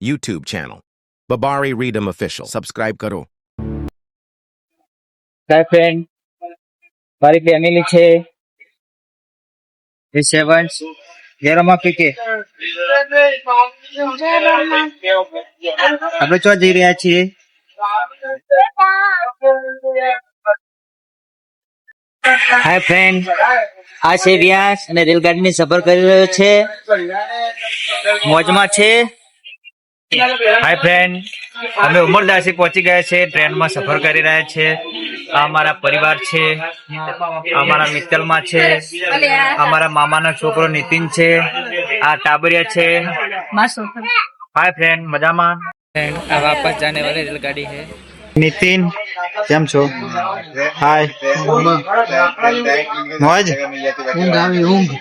YouTube channel. Babari Redum Official. Subscribe karo. Hi friend, हमारी family છે એ સેવન્સ જેરોમાં PK આપણે ચો જઈ રહ્યા છીએ હાય ફ્રેન્ડ, આ છે વ્યાસ અને રેલગાડીની સફર કરી રહ્યો છે, મોજમાં છે। હાય ફ્રેન્ડ, અમે ઉમરદાસી પહોંચી ગયા છે, ટ્રેનમાં સફર કરી રહ્યા છે। આ અમારા પરિવાર છે, અમારા મિત્તલમાં છે, અમારા મામાનો છોકરો નીતિન છે, આ टाबरिया છે। हाय फ्रेंड, मजाમાં। આ વાપસ जाने वाली रेलगाड़ी है। नितिन કેમ છો? હાય મોજ ઊંઘ આવી ઊંઘ।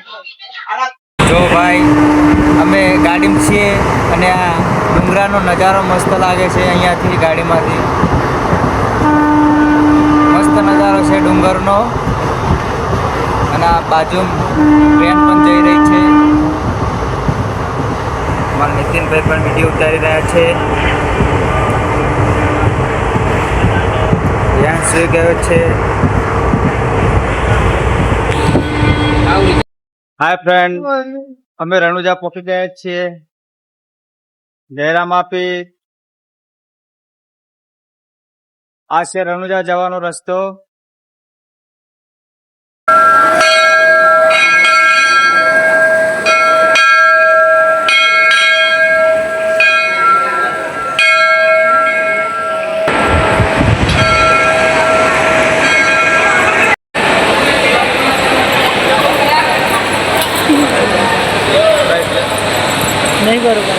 જો ભાઈ, અમે ગાડીમાં છીએ અને આ ડુંગરાનો નજારો મસ્ત લાગે છે અહીંયાથી ગાડીમાંથી। મસ્ત નજારો છે ડુંગરનો અને આ બાજુ ટ્રેન પણ જઈ રહી છે। અમારા નીતિનભાઈ પણ વિડીયો ઉતારી રહ્યા છે। ધ્યાન સુઈ ગયો છે। હાય ફ્રેન્ડ, અમે રણુજા પહોંચી ગયા છીએ। જયરામ આપી આ છે રણુજા જવાનો રસ્તો। नहीं बरोबर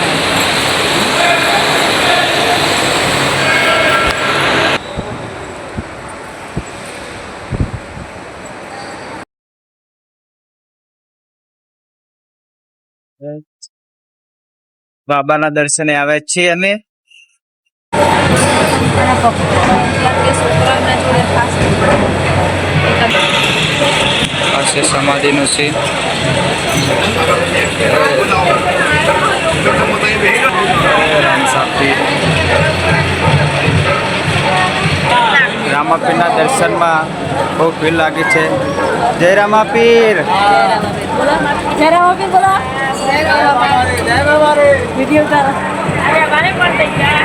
બાબાના દર્શને આવે છીએ અમે। આ છે સમાધિનું છે। રામાપીરના દર્શનમાં બહુ ભીડ લાગી છે। જય રામાપીર। जय रामापीर बोला। जय रामापीर वीडियो उतारा। अरे हमारे पर तैयार।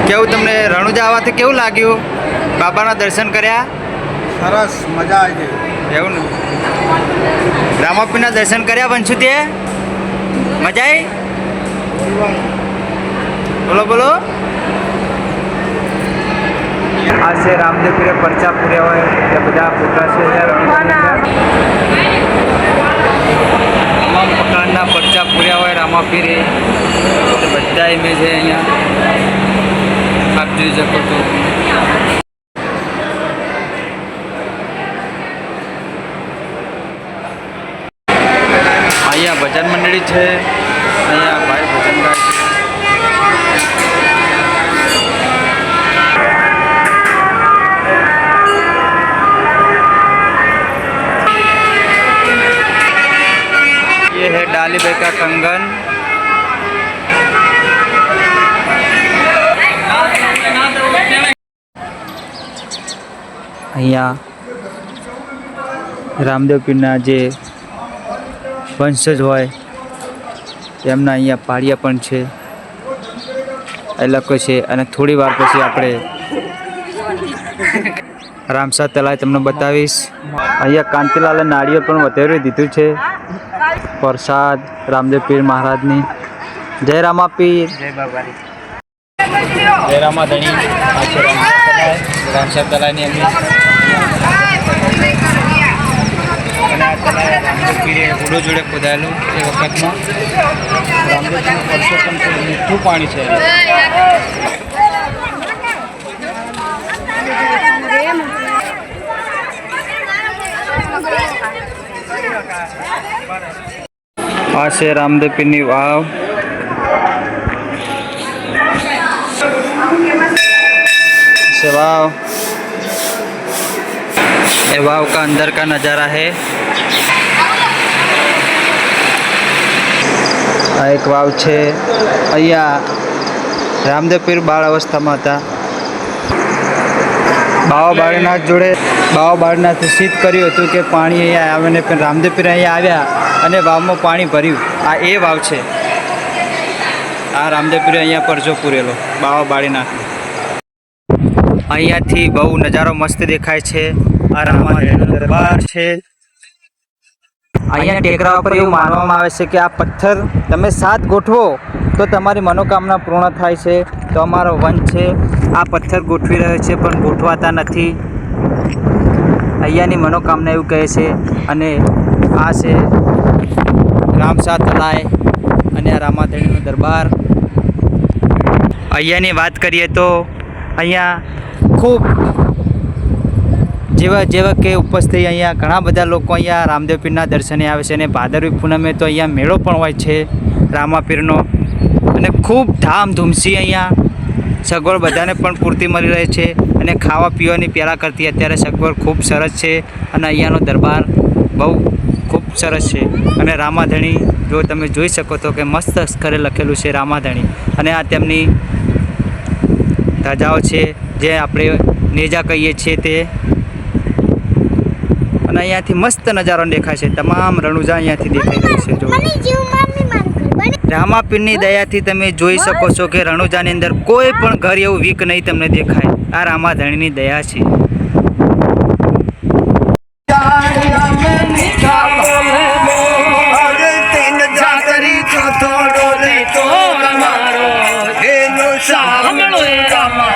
કેવું તમને રણુજા આવવાથી કેવું લાગ્યું? બાબાના દર્શન કર્યા? સરસ, મજા આવી ગઈ। એવું ને, રામાપીરના દર્શન કર્યા બનશું તે? મજા આવી? બોલો બોલો। આ છે રામદેવપીરે પરચા પૂર્યા હોય એ બધા ફોટા છે। તમામ પ્રકારના પરચા પૂર્યા હોય રામાપીરે, બધા ઇમેજ છે અહીંયા, આપ જોઈ શકો છો। અહીંયા ભજન મંડળી છે, અહીંયા ભાઈ ભજન ગાય છે। ये है डाली भाई का कंगन। અહીંયા રામદેવ પીરના જે વંશજ હોય તેમના અહીંયા પાળિયા પણ છે, એ લોકો છે। અને થોડી વાર પછી આપણે રામસા તળાવ તમને બતાવીશ। અહીંયા કાંતિલાલે નાળિયેર પણ વધારી દીધું છે, પ્રસાદ રામદેવ પીર મહારાજની। જય રામાપીર। જય બાબારી। જય રામાધણી। રામસા તળાવની અમે રામદેવ પીરે ઘોડો જોડે ખોદાયેલું એ વખતમાં રામદેવજીનું પરસો પણ થોડું મીઠું પાણી છે। આ છે રામદેવ પીરની વાવ. से वाव, ये वाव का अंदर का नज़ारा है. આ એક વાવ છે. અહીંયા રામદેવ પીર બાળ અવસ્થામાં હતા. બાવા બાળનાથ જોડે બાવા બાળનાથે સિદ્ધ કર્યું હતું કે પાણી અહીંયા આવે ને પણ રામદેવ પીર અહીંયા આવ્યા અને વાવમાં પાણી ભર્યું. આ એ વાવ છે. આ રામદેવ પીર અહીંયા પરજો પૂરેલો બાવા બાળનાથ. અહીંયાથી બહુ નજારો મસ્ત દેખાય છે. આ રામાદેવનો દરબાર છે. અહીંયા ટેકરા ઉપર એવું માનવામાં આવે છે કે આ પથ્થર તમે 7 ગોઠવો તો તમારી મનોકામના પૂર્ણ થાય છે. તો અમારો વન છે આ પથ્થર ગોઠવી રહ્યો છે પણ ગોઠવાતા નથી. અહીંયાની મનોકામના એવું કહે છે. અને આ છે રામસા તલાય અને આ રામાદેવનો દરબાર. અહીંયાની વાત કરીએ તો અહીંયા ખૂબ જેવા કે ઉપસ્થિત અહીંયા ઘણા બધા લોકો અહીંયા રામદેવ પીરના દર્શને આવે છે. અને ભાદરવી પૂનમે તો અહીંયા મેળો પણ હોય છે રામાપીરનો. અને ખૂબ ધામધૂમથી અહીંયા સગવડ બધાને પણ પૂરતી મળી રહે છે. અને ખાવા પીવાની પહેલાં કરતી અત્યારે સગવડ ખૂબ સરસ છે. અને અહીંયાનો દરબાર બહુ ખૂબ સરસ છે. અને રામાધણી જો તમે જોઈ શકો તો કે મસ્ત અક્ષરે લખેલું છે રામાધણી. અને આ તેમની ધજાઓ છે જે આપણે નેજા કહીએ છીએ તે. અને અહીંયાથી મસ્ત નજારો દેખાય છે. તમામ રણુજા અહીંયાથી દેખાઈ રહ્યું છે. જો રામાપીરની દયાથી તમે જોઈ શકો છો કે રણુજાની અંદર કોઈ પણ ઘર એવું વીક નહીં તમને દેખાય. આ રામાધણીની દયા છે. રામા